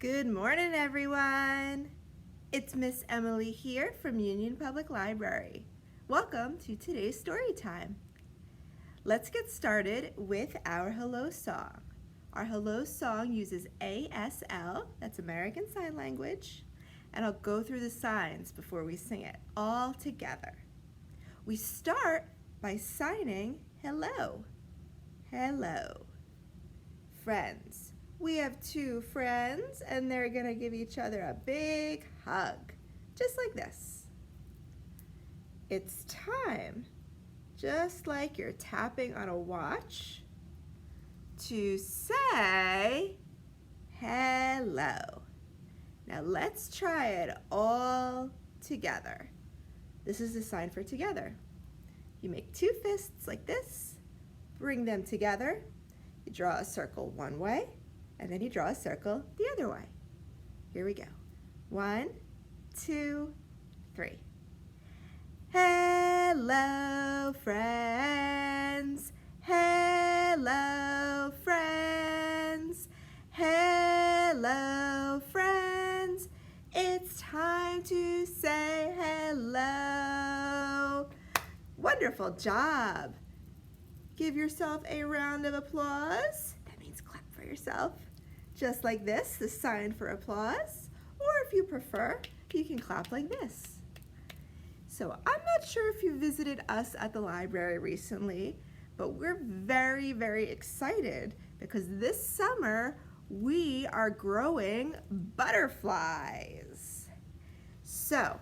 Good morning, everyone. It's Miss Emily here from Union Public Library. Welcome to today's story time. Let's get started with our hello song. Our hello song uses ASL, that's American Sign Language, and I'll go through the signs before we sing it all together. We start by signing hello. Hello. Friends. We have two friends and they're going to give each other a big hug, just like this. It's time, just like you're tapping on a watch, to say hello. Now let's try it all together. This is the sign for together. You make two fists like this, bring them together, you draw a circle one way, and then you draw a circle the other way. Here we go. 1, 2, 3. Hello, friends. Hello, friends. Hello, friends. It's time to say hello. Wonderful job. Give yourself a round of applause. That means clap for yourself. Just like this, the sign for applause. Or if you prefer, you can clap like this. So I'm not sure if you visited us at the library recently, but we're very, very excited because this summer we are growing butterflies. So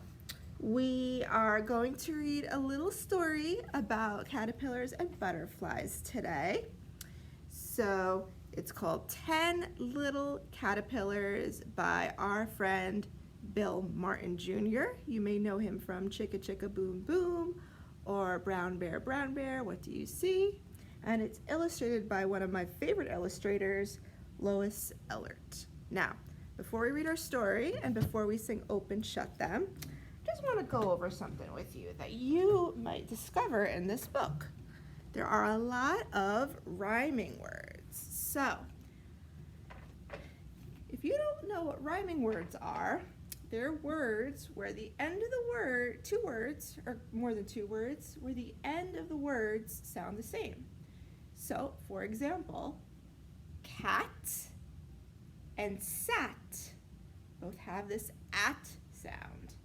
we are going to read a little story about caterpillars and butterflies today. So it's called 10 Little Caterpillars by our friend Bill Martin Jr. You may know him from Chicka Chicka Boom Boom or Brown Bear, What Do You See? And it's illustrated by one of my favorite illustrators, Lois Ellert. Now, before we read our story and before we sing Open Shut Them, I just want to go over something with you that you might discover in this book. There are a lot of rhyming words. So, if you don't know what rhyming words are, they're words where the end of the word, two words, or more than two words, where the end of the words sound the same. So, for example, cat and sat both have this at sound.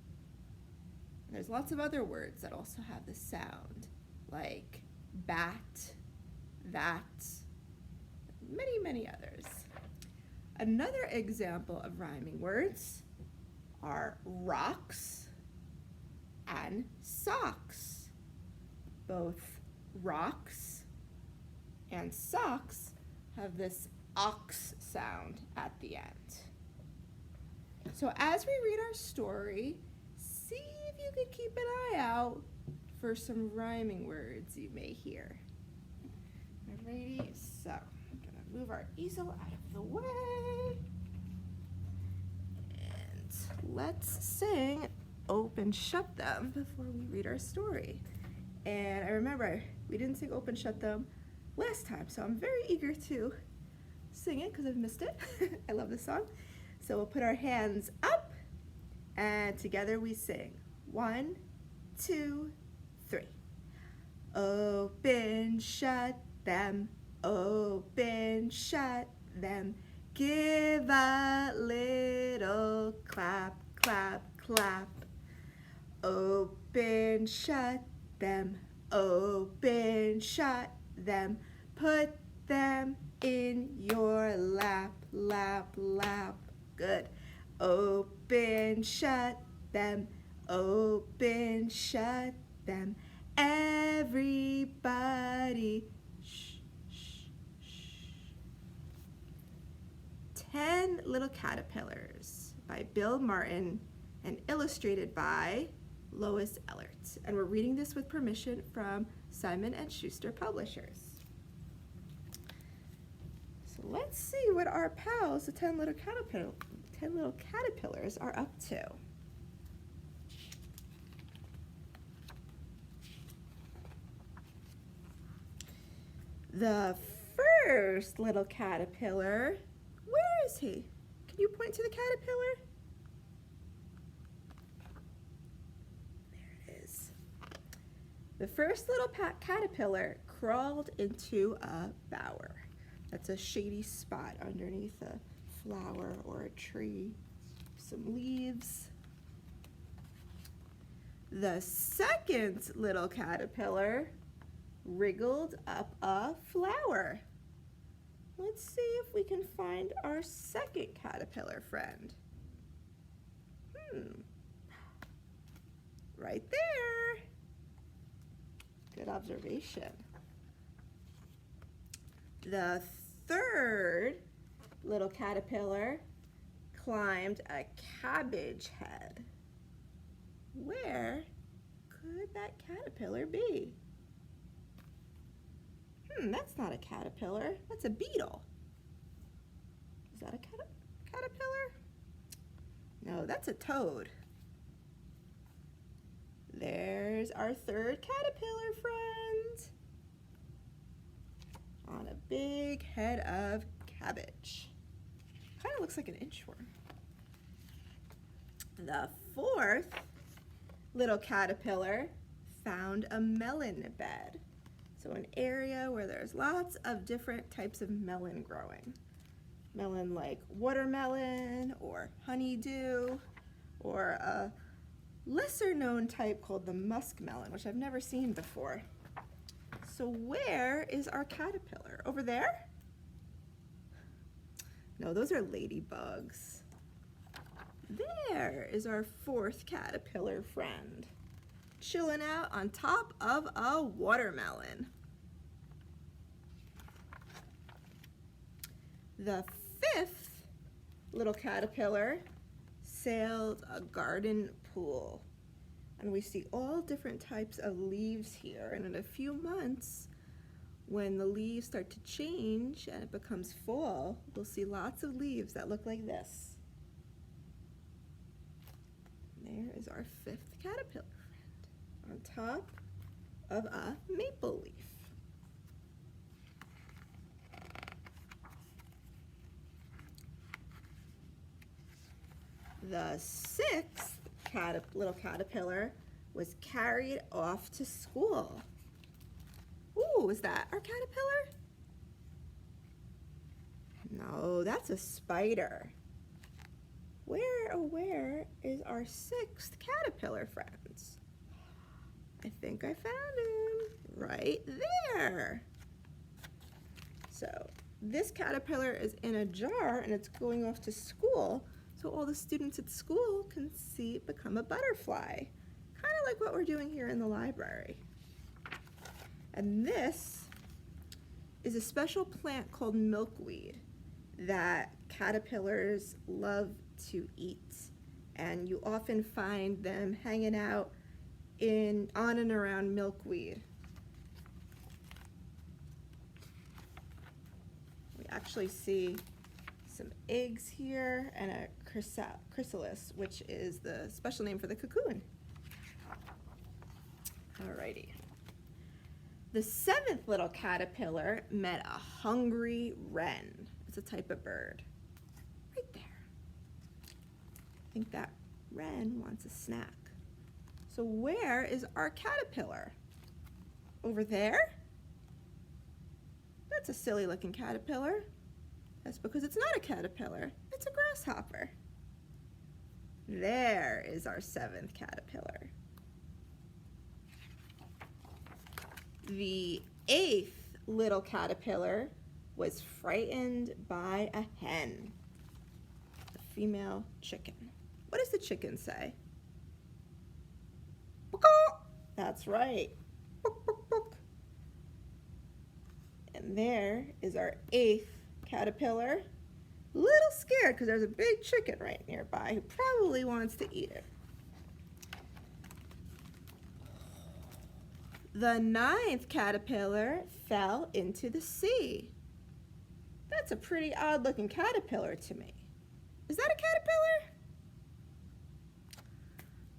There's lots of other words that also have this sound, like bat, that, many, many others. Another example of rhyming words are rocks and socks. Both rocks and socks have this ox sound at the end. So as we read our story, see if you could keep an eye out for some rhyming words you may hear. Alrighty, so I'm gonna move our easel out of the way. And let's sing Open Shut Them before we read our story. And I remember we didn't sing Open Shut Them last time, so I'm very eager to sing it because I've missed it. I love this song. So we'll put our hands up and together we sing. 1, 2, 3. Open, shut them, open, shut them. Give a little clap, clap, clap. Open, shut them, open, shut them. Put them in your lap, lap, lap. Good. Open, shut them, open, shut them. Everybody, shh, shh, shh. 10 Little Caterpillars by Bill Martin and illustrated by Lois Ellert. And we're reading this with permission from Simon & Schuster Publishers. So let's see what our pals, the 10 little caterpillars are up to. The first little caterpillar, where is he? Can you point to the caterpillar? There it is. The first little caterpillar crawled into a bower. That's a shady spot underneath a flower or a tree. Some leaves. The second little caterpillar wriggled up a flower. Let's see if we can find our second caterpillar friend. Right there. Good observation. The third little caterpillar climbed a cabbage head. Where could that caterpillar be? That's not a caterpillar. That's a beetle. Is that a caterpillar? No, that's a toad. There's our third caterpillar friend on a big head of cabbage. Kind of looks like an inchworm. The fourth little caterpillar found a melon bed. So an area where there's lots of different types of melon growing. Melon like watermelon or honeydew, or a lesser known type called the muskmelon, which I've never seen before. So where is our caterpillar? Over there? No, those are ladybugs. There is our fourth caterpillar friend, chilling out on top of a watermelon. The fifth little caterpillar sailed a garden pool. And we see all different types of leaves here. And in a few months, when the leaves start to change and it becomes fall, we'll see lots of leaves that look like this. There is our fifth caterpillar friend on top of a maple leaf. The sixth little caterpillar was carried off to school. Ooh, is that our caterpillar? No, that's a spider. Where is our sixth caterpillar friends? I think I found him. Right there. So this caterpillar is in a jar and it's going off to school, so all the students at school can see it become a butterfly. Kind of like what we're doing here in the library. And this is a special plant called milkweed that caterpillars love to eat. And you often find them hanging out on and around milkweed. We actually see some eggs here and a chrysalis, which is the special name for the cocoon. Alrighty. The seventh little caterpillar met a hungry wren. It's a type of bird. Right there. I think that wren wants a snack. So where is our caterpillar? Over there? That's a silly looking caterpillar. That's because it's not a caterpillar, it's a grasshopper. There is our seventh caterpillar. The eighth little caterpillar was frightened by a hen, a female chicken. What does the chicken say? That's right. And there is our eighth caterpillar. A little scared because there's a big chicken right nearby who probably wants to eat it. The ninth caterpillar fell into the sea. That's a pretty odd looking caterpillar to me. Is that a caterpillar?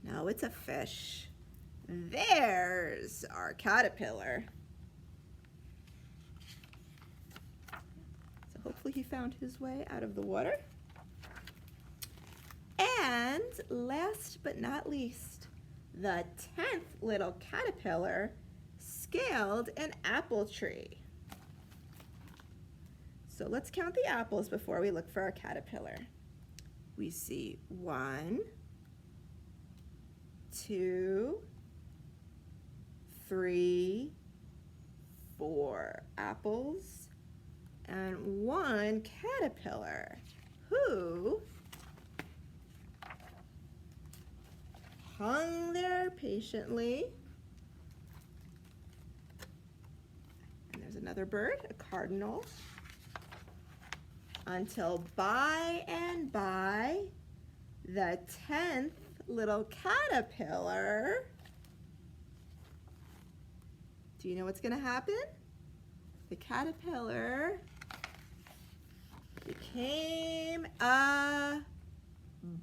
No, it's a fish. There's our caterpillar. So hopefully he found his way out of the water. And last but not least, the 10th little caterpillar scaled an apple tree. So let's count the apples before we look for our caterpillar. We see 1, 2, 3, 4 apples, and 1 caterpillar who hung there patiently. And there's another bird, a cardinal, until by and by the 10th little caterpillar. Do you know what's going to happen? The caterpillar became a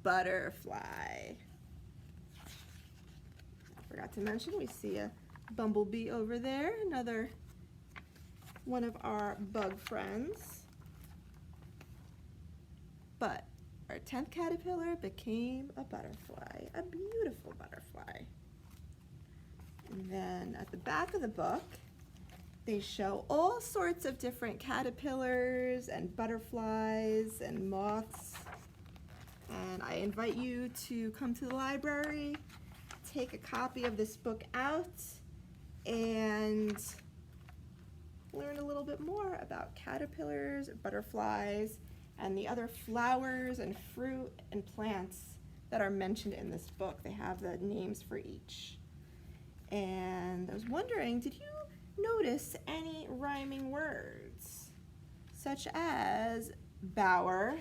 butterfly. I forgot to mention, we see a bumblebee over there, another one of our bug friends. But our 10th caterpillar became a butterfly, a beautiful butterfly. And then at the back of the book, they show all sorts of different caterpillars and butterflies and moths. And I invite you to come to the library, take a copy of this book out, and learn a little bit more about caterpillars, butterflies, and the other flowers and fruit and plants that are mentioned in this book. They have the names for each. And I was wondering, did you notice any rhyming words, such as bower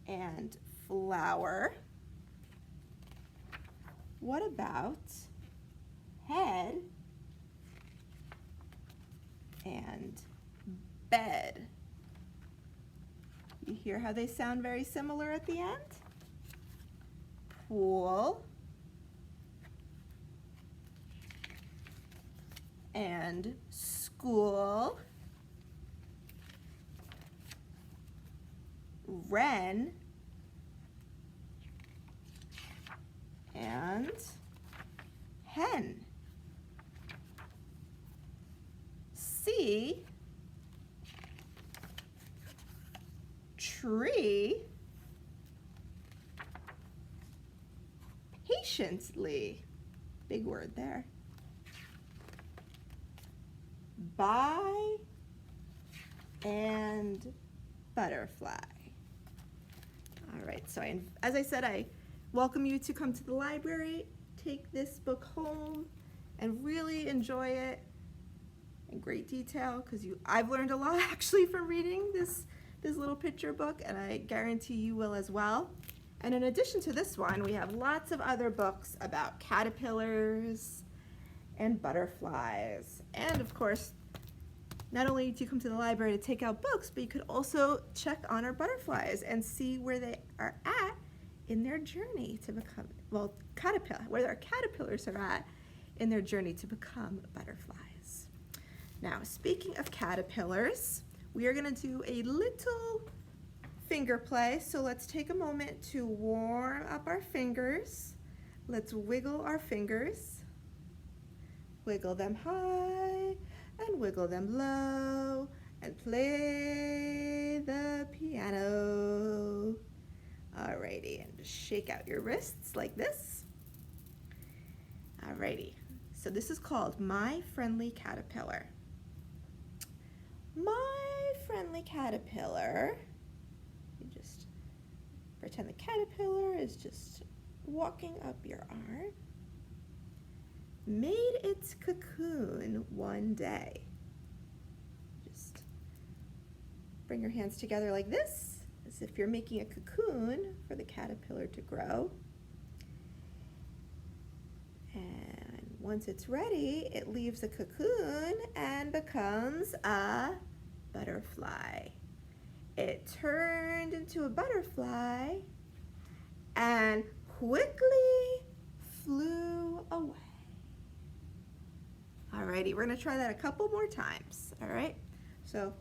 and flower? What about head and bed? You hear how they sound very similar at the end? Pool and school. Wren and hen. Sea, tree, patiently, big word there, by and butterfly. All right, so as I said, I welcome you to come to the library, take this book home, and really enjoy it in great detail, because I've learned a lot actually from reading this little picture book, and I guarantee you will as well. And in addition to this one, we have lots of other books about caterpillars and butterflies. And of course, not only do you come to the library to take out books, but you could also check on our butterflies and see where they are at in their journey to become, well, where our caterpillars are at in their journey to become butterflies. Now, speaking of caterpillars, we are going to do a little finger play. So let's take a moment to warm up our fingers. Let's wiggle our fingers. Wiggle them high and wiggle them low and play the piano. Alrighty, and just shake out your wrists like this. Alrighty, so this is called My Friendly Caterpillar. My friendly caterpillar, you just pretend the caterpillar is just walking up your arm, made its cocoon one day. Just bring your hands together like this, as if you're making a cocoon for the caterpillar to grow. And once it's ready, it leaves the cocoon and becomes a butterfly. It turned into a butterfly and quickly flew away. Alrighty, we're gonna try that a couple more times, all right? So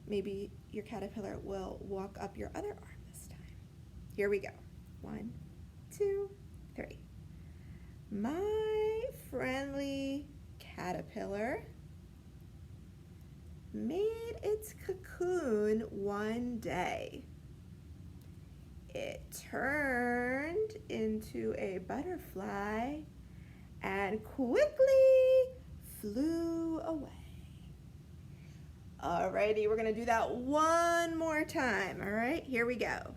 maybe your caterpillar will walk up your other arm this time. here we go. 1, 2, 3. My friendly caterpillar made its cocoon one day. It turned into a butterfly and quickly flew away. Alrighty, we're gonna do that one more time. All right, here we go.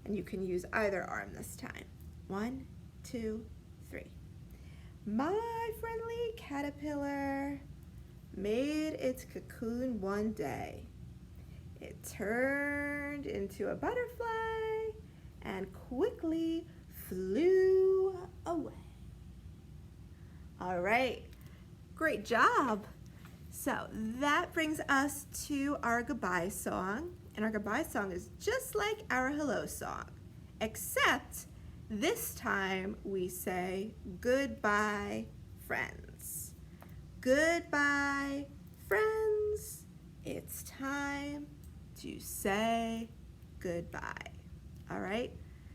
And you can use either arm this time. 1, 2, 3. My friendly caterpillar made its cocoon one day. It turned into a butterfly and quickly flew away. All right, great job. So that brings us to our goodbye song. And our goodbye song is just like our hello song, except this time we say goodbye, friends. Goodbye, friends. It's time to say goodbye. All right?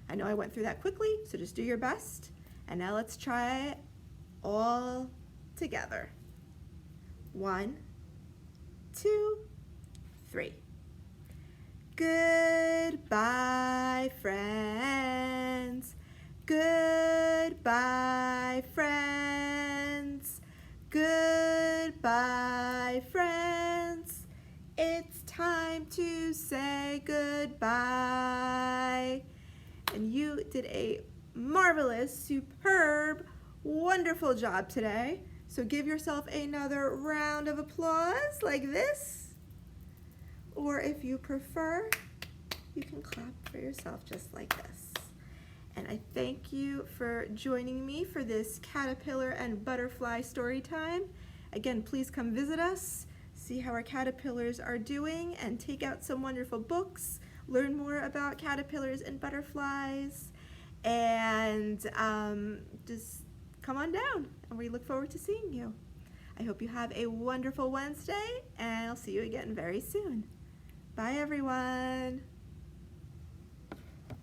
I know I went through that quickly, so just do your best. And now let's try it all together. 1, 2, 3. Goodbye, friends. Goodbye, friends. Goodbye, friends. It's time to say goodbye. And you did a marvelous, superb, wonderful job today. So give yourself another round of applause like this. Or if you prefer, you can clap for yourself just like this. And I thank you for joining me for this caterpillar and butterfly story time. Again, please come visit us, see how our caterpillars are doing, and take out some wonderful books, learn more about caterpillars and butterflies, and just come on down, and we look forward to seeing you. I hope you have a wonderful Wednesday, and I'll see you again very soon. Bye, everyone.